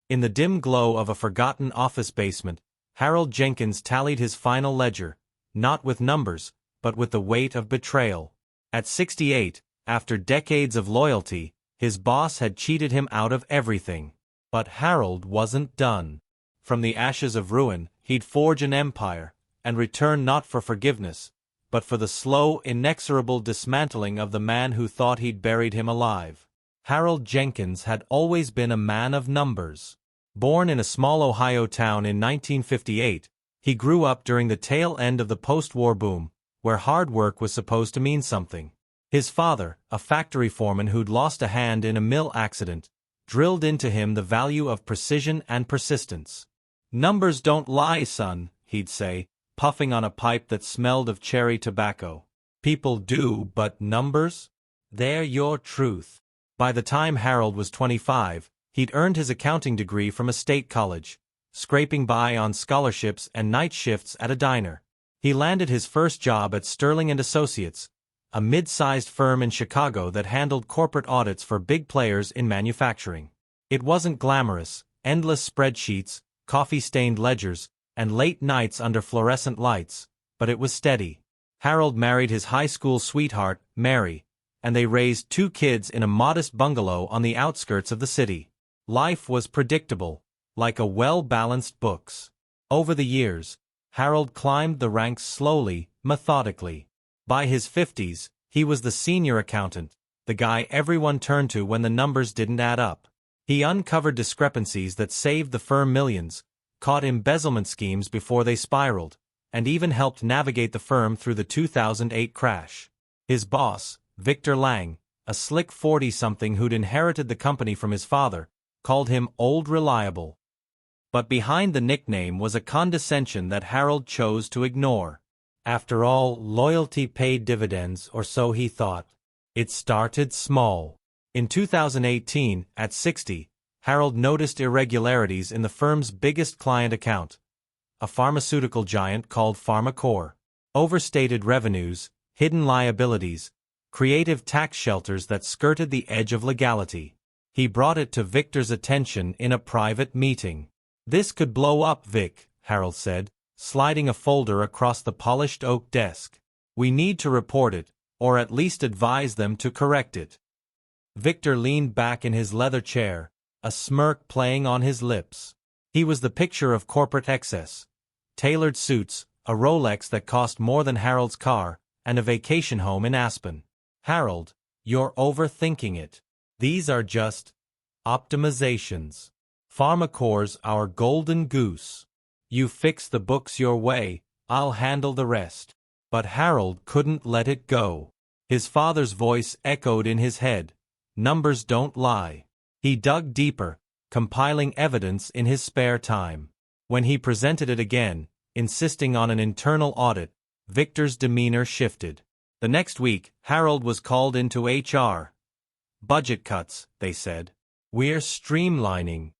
In the dim glow of a forgotten office basement, Harold Jenkins tallied his final ledger, not with numbers, but with the weight of betrayal. At 68, after decades of loyalty, his boss had cheated him out of everything. But Harold wasn't done. From the ashes of ruin, he'd forge an empire, and return not for forgiveness, but for the slow, inexorable dismantling of the man who thought he'd buried him alive. Harold Jenkins had always been a man of numbers. Born in a small Ohio town in 1958, he grew up during the tail end of the post-war boom, where hard work was supposed to mean something. His father, a factory foreman who'd lost a hand in a mill accident, drilled into him the value of precision and persistence. "Numbers don't lie, son," he'd say, puffing on a pipe that smelled of cherry tobacco. "People do, but numbers? They're your truth." By the time Harold was 25, he'd earned his accounting degree from a state college, scraping by on scholarships and night shifts at a diner. He landed his first job at Sterling & Associates, a mid-sized firm in Chicago that handled corporate audits for big players in manufacturing. It wasn't glamorous, endless spreadsheets, coffee-stained ledgers, and late nights under fluorescent lights, but it was steady. Harold married his high school sweetheart, Mary, and they raised 2 kids in a modest bungalow on the outskirts of the city. Life was predictable, like a well-balanced books. Over the years, Harold climbed the ranks slowly, methodically. By his 50s, he was the senior accountant, the guy everyone turned to when the numbers didn't add up. He uncovered discrepancies that saved the firm millions, caught embezzlement schemes before they spiraled, and even helped navigate the firm through the 2008 crash. His boss, Victor Lang, a slick 40-something who'd inherited the company from his father, called him Old Reliable. But behind the nickname was a condescension that Harold chose to ignore. After all, loyalty paid dividends, or so he thought. It started small. In 2018, at 60, Harold noticed irregularities in the firm's biggest client account, a pharmaceutical giant called PharmaCore. Overstated revenues, hidden liabilities, creative tax shelters that skirted the edge of legality. He brought it to Victor's attention in a private meeting. "This could blow up, Vic," Harold said, sliding a folder across the polished oak desk. "We need to report it, or at least advise them to correct it." Victor leaned back in his leather chair, a smirk playing on his lips. He was the picture of corporate excess. Tailored suits, a Rolex that cost more than Harold's car, and a vacation home in Aspen. "Harold, you're overthinking it. These are just optimizations. PharmaCore's our golden goose. You fix the books your way, I'll handle the rest." But Harold couldn't let it go. His father's voice echoed in his head. Numbers don't lie. He dug deeper, compiling evidence in his spare time. When he presented it again, insisting on an internal audit, Victor's demeanor shifted. The next week, Harold was called into HR. "Budget cuts," they said. "We're streamlining."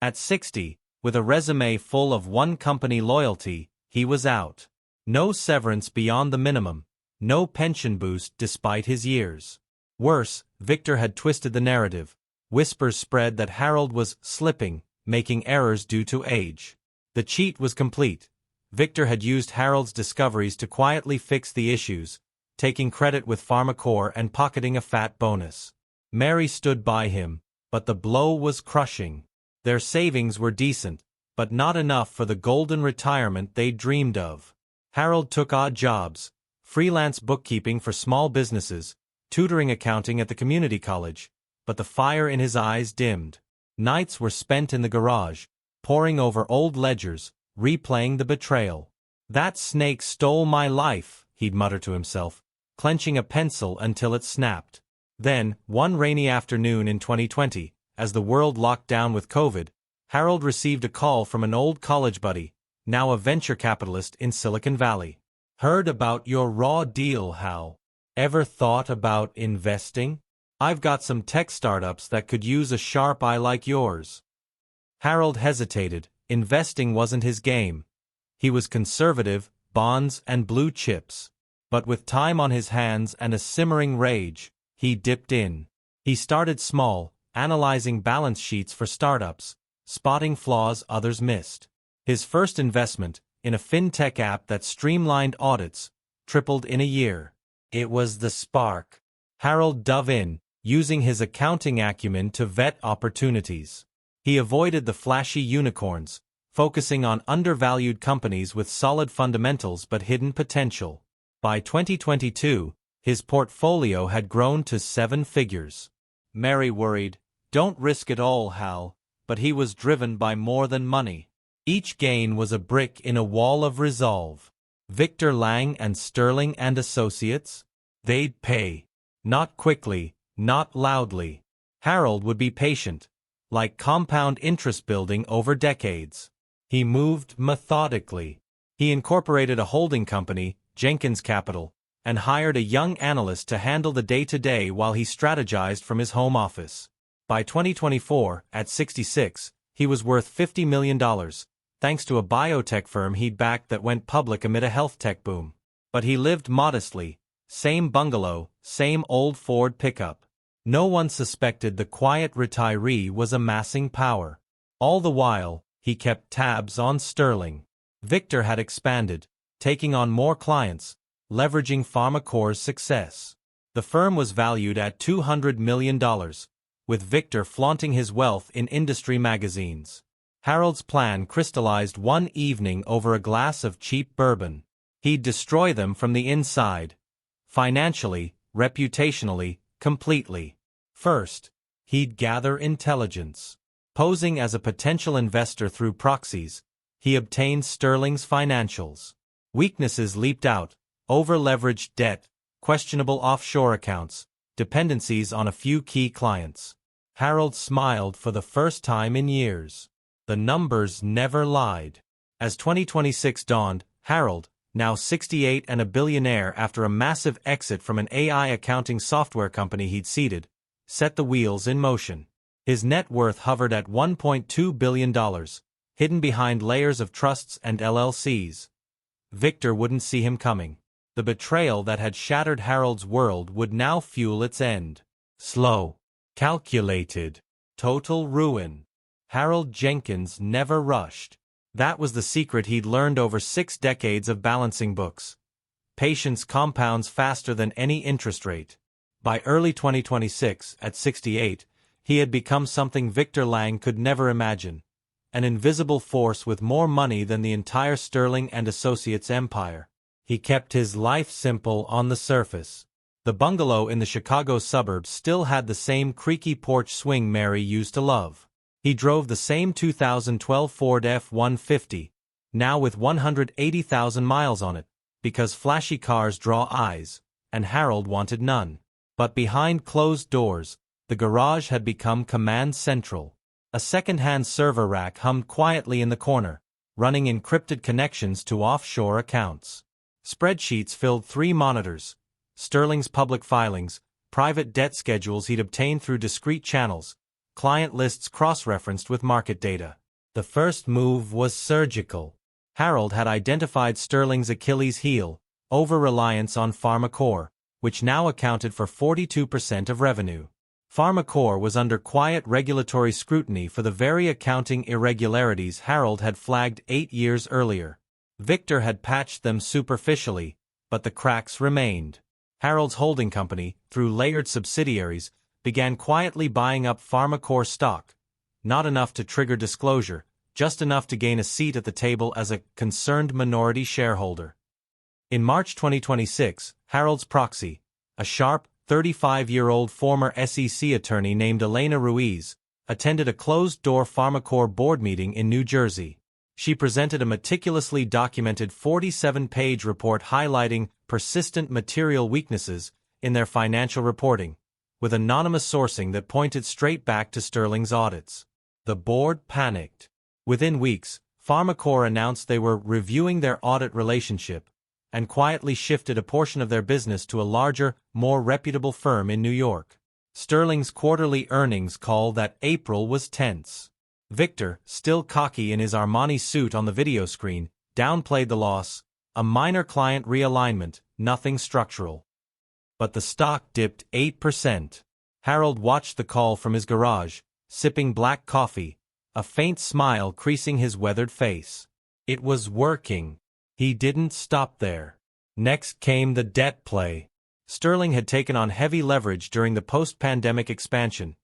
At 60, with a resume full of one-company loyalty, he was out. No severance beyond the minimum, no pension boost despite his years. Worse, Victor had twisted the narrative. Whispers spread that Harold was slipping, making errors due to age. The cheat was complete. Victor had used Harold's discoveries to quietly fix the issues, taking credit with PharmaCore and pocketing a fat bonus. Mary stood by him, but the blow was crushing. Their savings were decent, but not enough for the golden retirement they dreamed of. Harold took odd jobs, freelance bookkeeping for small businesses, tutoring accounting at the community college, but the fire in his eyes dimmed. Nights were spent in the garage, poring over old ledgers, replaying the betrayal. "That snake stole my life," he'd mutter to himself, clenching a pencil until it snapped. Then, one rainy afternoon in 2020, as the world locked down with COVID, Harold received a call from an old college buddy, now a venture capitalist in Silicon Valley. "Heard about your raw deal, Hal. Ever thought about investing? I've got some tech startups that could use a sharp eye like yours." Harold hesitated. Investing wasn't his game. He was conservative, bonds and blue chips. But with time on his hands and a simmering rage, he dipped in. He started small, analyzing balance sheets for startups, spotting flaws others missed. His first investment, in a fintech app that streamlined audits, tripled in a year. It was the spark. Harold dove in, using his accounting acumen to vet opportunities. He avoided the flashy unicorns, focusing on undervalued companies with solid fundamentals but hidden potential. By 2022, his portfolio had grown to 7 figures. Mary worried, "Don't risk it all, Hal," but he was driven by more than money. Each gain was a brick in a wall of resolve. Victor Lang and Sterling and Associates? They'd pay. Not quickly, not loudly. Harold would be patient, like compound interest building over decades. He moved methodically. He incorporated a holding company, Jenkins Capital, and hired a young analyst to handle the day-to-day while he strategized from his home office. By 2024, at 66, he was worth $50 million, thanks to a biotech firm he'd backed that went public amid a health tech boom. But he lived modestly, same bungalow, same old Ford pickup. No one suspected the quiet retiree was amassing power. All the while, he kept tabs on Sterling. Victor had expanded, taking on more clients, leveraging PharmaCore's success. The firm was valued at $200 million, with Victor flaunting his wealth in industry magazines. Harold's plan crystallized one evening over a glass of cheap bourbon. He'd destroy them from the inside. Financially, reputationally, completely. First, he'd gather intelligence. Posing as a potential investor through proxies, he obtained Sterling's financials. Weaknesses leaped out: over-leveraged debt, questionable offshore accounts, dependencies on a few key clients. Harold smiled for the first time in years. The numbers never lied. As 2026 dawned, Harold, now 68 and a billionaire after a massive exit from an AI accounting software company he'd seeded, set the wheels in motion. His net worth hovered at $1.2 billion, hidden behind layers of trusts and LLCs. Victor wouldn't see him coming. The betrayal that had shattered Harold's world would now fuel its end. Slow, calculated, total ruin. Harold Jenkins never rushed. That was the secret he'd learned over 6 decades of balancing books. Patience compounds faster than any interest rate. By early 2026, at 68, he had become something Victor Lang could never imagine. An invisible force with more money than the entire Sterling and Associates empire. He kept his life simple on the surface. The bungalow in the Chicago suburbs still had the same creaky porch swing Mary used to love. He drove the same 2012 Ford F-150, now with 180,000 miles on it, because flashy cars draw eyes, and Harold wanted none. But behind closed doors, the garage had become command central. A second-hand server rack hummed quietly in the corner, running encrypted connections to offshore accounts. Spreadsheets filled 3 monitors: Sterling's public filings, private debt schedules he'd obtained through discrete channels, client lists cross-referenced with market data. The first move was surgical. Harold had identified Sterling's Achilles heel, over-reliance on PharmaCore, which now accounted for 42% of revenue. PharmaCore was under quiet regulatory scrutiny for the very accounting irregularities Harold had flagged 8 years earlier. Victor had patched them superficially, but the cracks remained. Harold's holding company, through layered subsidiaries, began quietly buying up PharmaCore stock. Not enough to trigger disclosure, just enough to gain a seat at the table as a concerned minority shareholder. In March 2026, Harold's proxy, a sharp, 35-year-old former SEC attorney named Elena Ruiz, attended a closed-door PharmaCore board meeting in New Jersey. She presented a meticulously documented 47-page report highlighting persistent material weaknesses in their financial reporting, with anonymous sourcing that pointed straight back to Sterling's audits. The board panicked. Within weeks, PharmaCore announced they were reviewing their audit relationship, and quietly shifted a portion of their business to a larger, more reputable firm in New York. Sterling's quarterly earnings call that April was tense. Victor, still cocky in his Armani suit on the video screen, downplayed the loss: a minor client realignment, nothing structural. But the stock dipped 8%. Harold watched the call from his garage, sipping black coffee, a faint smile creasing his weathered face. It was working. He didn't stop there. Next came the debt play. Sterling had taken on heavy leverage during the post-pandemic expansion.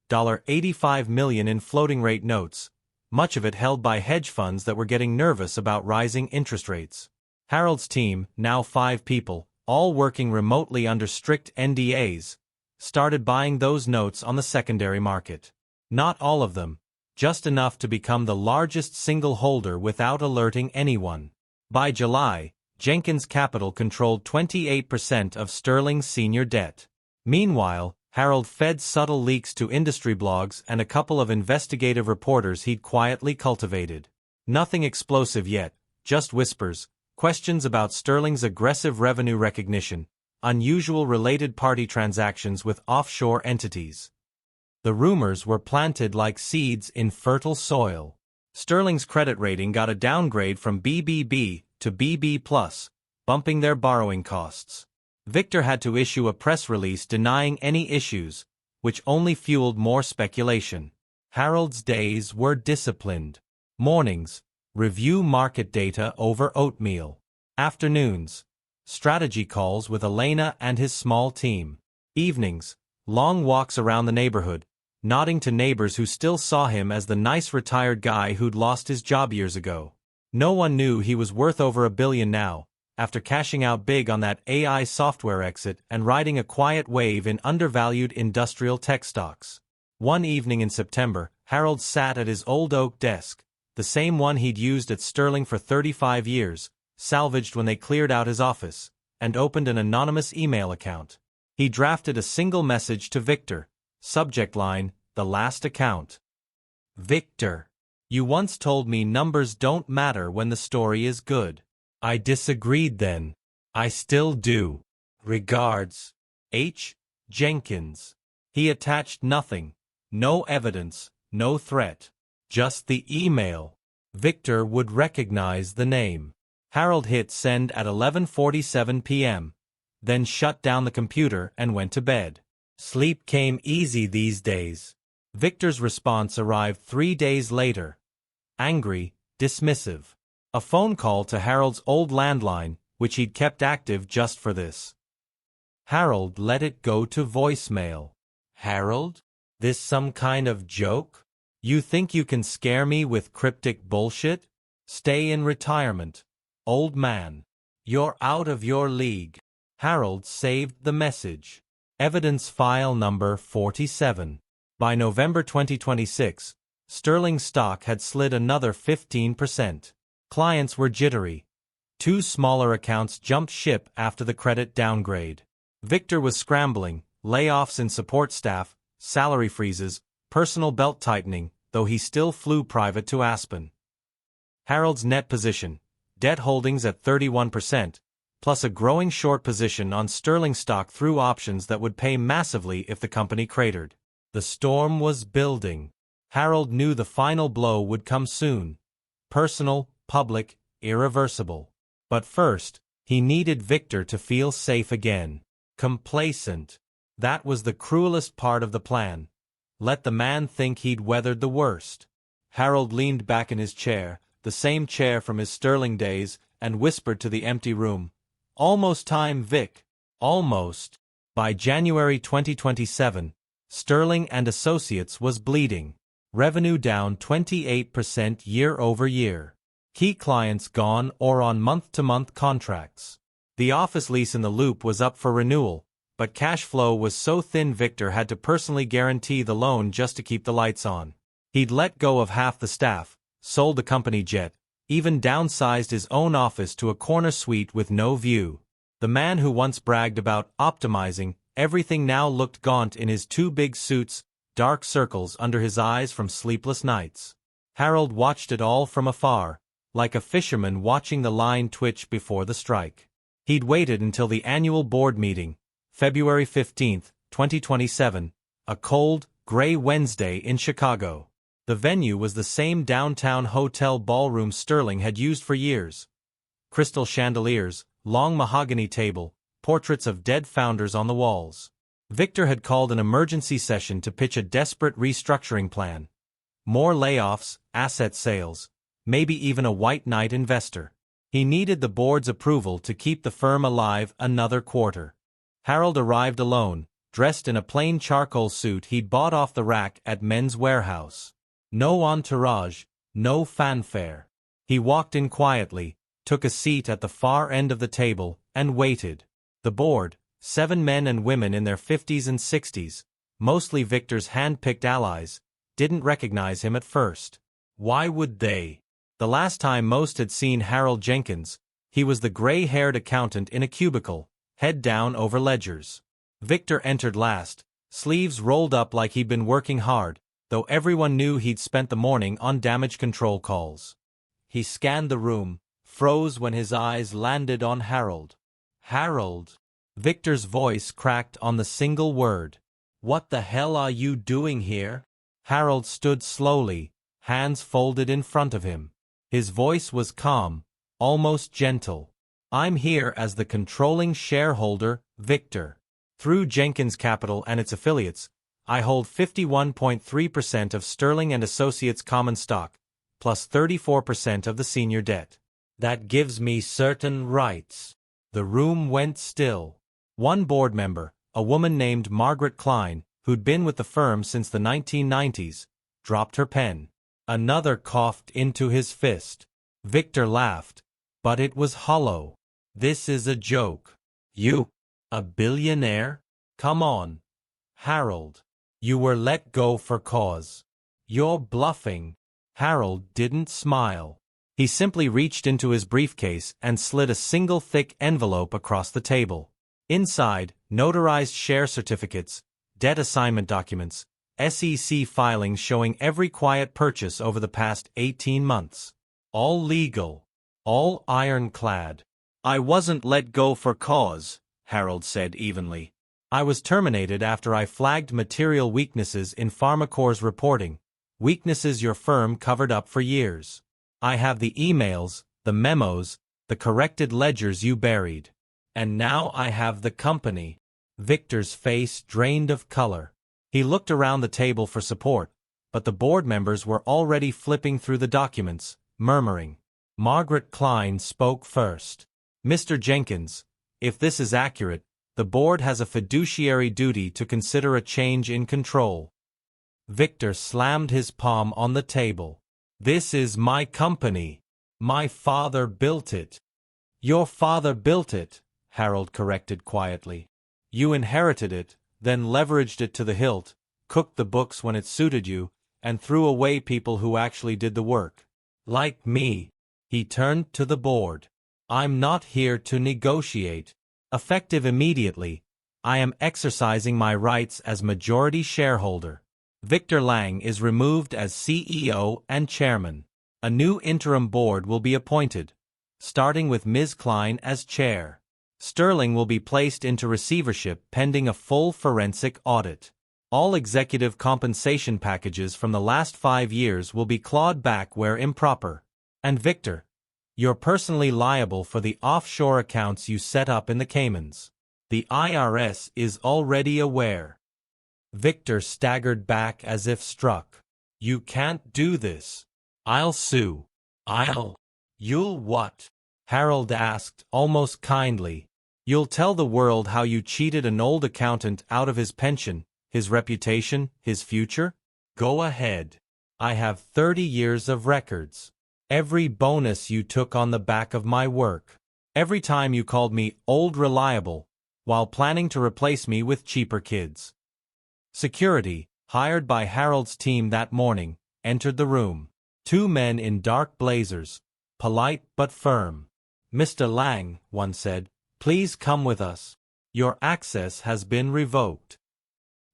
$85 million in floating-rate notes, much of it held by hedge funds that were getting nervous about rising interest rates. Harold's team, now 5 people, all working remotely under strict NDAs, started buying those notes on the secondary market. Not all of them, just enough to become the largest single holder without alerting anyone. By July, Jenkins Capital controlled 28% of Sterling's senior debt. Meanwhile, Harold fed subtle leaks to industry blogs and a couple of investigative reporters he'd quietly cultivated. Nothing explosive yet, just whispers, questions about Sterling's aggressive revenue recognition, unusual related party transactions with offshore entities. The rumors were planted like seeds in fertile soil. Sterling's credit rating got a downgrade from BBB to BB+, bumping their borrowing costs. Victor had to issue a press release denying any issues, which only fueled more speculation. Harold's days were disciplined. Mornings, review market data over oatmeal. Afternoons, strategy calls with Elena and his small team. Evenings, long walks around the neighborhood, nodding to neighbors who still saw him as the nice retired guy who'd lost his job years ago. No one knew he was worth over $1 billion now, after cashing out big on that AI software exit and riding a quiet wave in undervalued industrial tech stocks. One evening in September, Harold sat at his old oak desk, the same one he'd used at Sterling for 35 years, salvaged when they cleared out his office, and opened an anonymous email account. He drafted a single message to Victor, subject line, "The last account." Victor, you once told me numbers don't matter when the story is good. I disagreed then. I still do. Regards, H. Jenkins. He attached nothing, no evidence, no threat. Just the email. Victor would recognize the name. Harold hit send at 11:47 p.m., then shut down the computer and went to bed. Sleep came easy these days. Victor's response arrived 3 days later. Angry, dismissive. A phone call to Harold's old landline, which he'd kept active just for this. Harold let it go to voicemail. Harold? This some kind of joke? You think you can scare me with cryptic bullshit? Stay in retirement, old man. You're out of your league. Harold saved the message. Evidence file number 47. By November 2026, Sterling stock had slid another 15%. Clients were jittery. 2 smaller accounts jumped ship after the credit downgrade. Victor was scrambling, layoffs in support staff, salary freezes, personal belt tightening, though he still flew private to Aspen. Harold's net position, debt holdings at 31%, plus a growing short position on Sterling stock through options that would pay massively if the company cratered. The storm was building. Harold knew the final blow would come soon. Personal, public, irreversible. But first, he needed Victor to feel safe again. Complacent. That was the cruelest part of the plan. Let the man think he'd weathered the worst. Harold leaned back in his chair, the same chair from his Sterling days, and whispered to the empty room. Almost time, Vic. Almost. By January 2027, Sterling and Associates was bleeding. Revenue down 28% year over year. Key clients gone or on month-to-month contracts. The office lease in the Loop was up for renewal, but cash flow was so thin Victor had to personally guarantee the loan just to keep the lights on. He'd let go of half the staff, sold the company jet, even downsized his own office to a corner suite with no view. The man who once bragged about optimizing everything now looked gaunt in his 2 big suits, dark circles under his eyes from sleepless nights. Harold watched it all from afar, like a fisherman watching the line twitch before the strike. He'd waited until the annual board meeting, February 15, 2027, a cold, gray Wednesday in Chicago. The venue was the same downtown hotel ballroom Sterling had used for years. Crystal chandeliers, long mahogany table, portraits of dead founders on the walls. Victor had called an emergency session to pitch a desperate restructuring plan. More layoffs, asset sales, maybe even a white knight investor. He needed the board's approval to keep the firm alive another quarter. Harold arrived alone, dressed in a plain charcoal suit he'd bought off the rack at Men's Warehouse. No entourage, no fanfare. He walked in quietly, took a seat at the far end of the table, and waited. The board, 7 men and women in their 50s and 60s, mostly Victor's hand-picked allies, didn't recognize him at first. Why would they? The last time most had seen Harold Jenkins, he was the gray-haired accountant in a cubicle, head down over ledgers. Victor entered last, sleeves rolled up like he'd been working hard, though everyone knew he'd spent the morning on damage control calls. He scanned the room, froze when his eyes landed on Harold. Harold. Victor's voice cracked on the single word. What the hell are you doing here? Harold stood slowly, hands folded in front of him. His voice was calm, almost gentle. I'm here as the controlling shareholder, Victor. Through Jenkins Capital and its affiliates, I hold 51.3% of Sterling and Associates common stock, plus 34% of the senior debt. That gives me certain rights. The room went still. One board member, a woman named Margaret Klein, who'd been with the firm since the 1990s, dropped her pen. Another coughed into his fist. Victor laughed, but it was hollow. This is a joke. You? A billionaire? Come on. Harold. You were let go for cause. You're bluffing. Harold didn't smile. He simply reached into his briefcase and slid a single thick envelope across the table. Inside, notarized share certificates, debt assignment documents, SEC filings showing every quiet purchase over the past 18 months. All legal. All ironclad. I wasn't let go for cause, Harold said evenly. I was terminated after I flagged material weaknesses in Pharmacor's reporting, weaknesses your firm covered up for years. I have the emails, the memos, the corrected ledgers you buried. And now I have the company. Victor's face drained of color. He looked around the table for support, but the board members were already flipping through the documents, murmuring. Margaret Klein spoke first. Mr. Jenkins, if this is accurate, the board has a fiduciary duty to consider a change in control. Victor slammed his palm on the table. This is my company. My father built it. Your father built it, Harold corrected quietly. You inherited it, then leveraged it to the hilt, cooked the books when it suited you, and threw away people who actually did the work. Like me. He turned to the board. I'm not here to negotiate. Effective immediately, I am exercising my rights as majority shareholder. Victor Lang is removed as CEO and chairman. A new interim board will be appointed, starting with Ms. Klein as chair. Sterling will be placed into receivership pending a full forensic audit. All executive compensation packages from the last 5 years will be clawed back where improper. And Victor, you're personally liable for the offshore accounts you set up in the Caymans. The IRS is already aware. Victor staggered back as if struck. You can't do this. I'll sue. You'll what? Harold asked, almost kindly. You'll tell the world how you cheated an old accountant out of his pension, his reputation, his future? Go ahead. I have 30 years of records. Every bonus you took on the back of my work. Every time you called me old reliable, while planning to replace me with cheaper kids. Security, hired by Harold's team that morning, entered the room. 2 men in dark blazers, polite but firm. Mr. Lang, one said, please come with us. Your access has been revoked.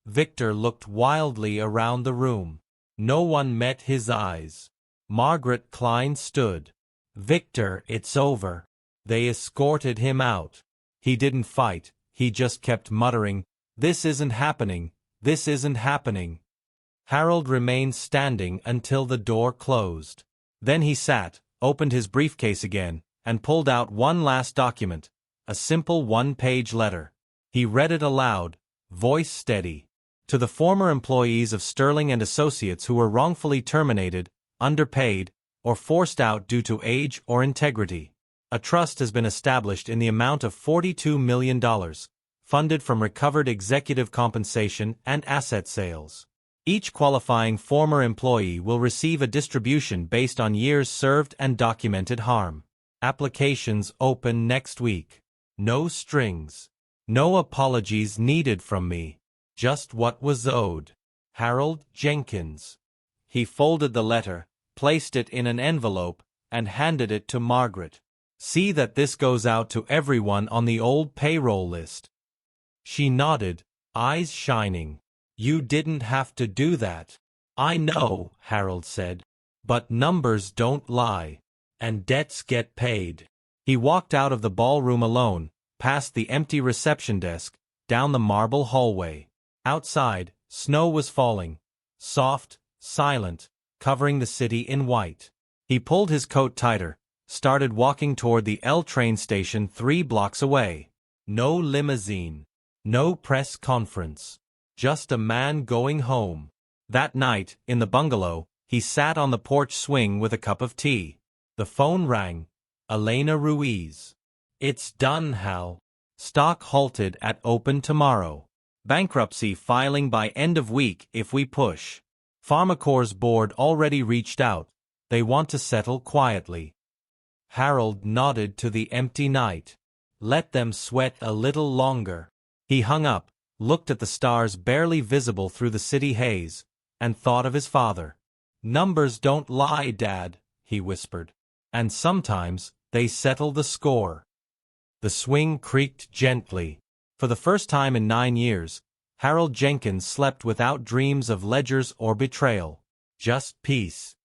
Victor looked wildly around the room. No one met his eyes. Margaret Klein stood. Victor, it's over. They escorted him out. He didn't fight, he just kept muttering, this isn't happening, this isn't happening. Harold remained standing until the door closed. Then he sat, opened his briefcase again, and pulled out one last document, a simple 1-page letter. He read it aloud, voice steady. To the former employees of Sterling and Associates who were wrongfully terminated, underpaid, or forced out due to age or integrity, a trust has been established in the amount of $42 million, funded from recovered executive compensation and asset sales. Each qualifying former employee will receive a distribution based on years served and documented harm. Applications open next week. No strings. No apologies needed from me. Just what was owed. Harold Jenkins. He folded the letter, placed it in an envelope, and handed it to Margaret. See that this goes out to everyone on the old payroll list. She nodded, eyes shining. You didn't have to do that. I know, Harold said. But numbers don't lie. And debts get paid. He walked out of the ballroom alone, past the empty reception desk, down the marble hallway. Outside, snow was falling, soft, silent, covering the city in white. He pulled his coat tighter, started walking toward the L train station 3 blocks away. No limousine. No press conference. Just a man going home. That night, in the bungalow, he sat on the porch swing with a cup of tea. The phone rang. Elena Ruiz. It's done, Hal. Stock halted at open tomorrow. Bankruptcy filing by end of week if we push. Pharmacorp's board already reached out. They want to settle quietly. Harold nodded to the empty night. Let them sweat a little longer. He hung up, looked at the stars barely visible through the city haze, and thought of his father. Numbers don't lie, Dad, he whispered. And sometimes, they settle the score. The swing creaked gently. For the first time in 9 years, Harold Jenkins slept without dreams of ledgers or betrayal. Just peace.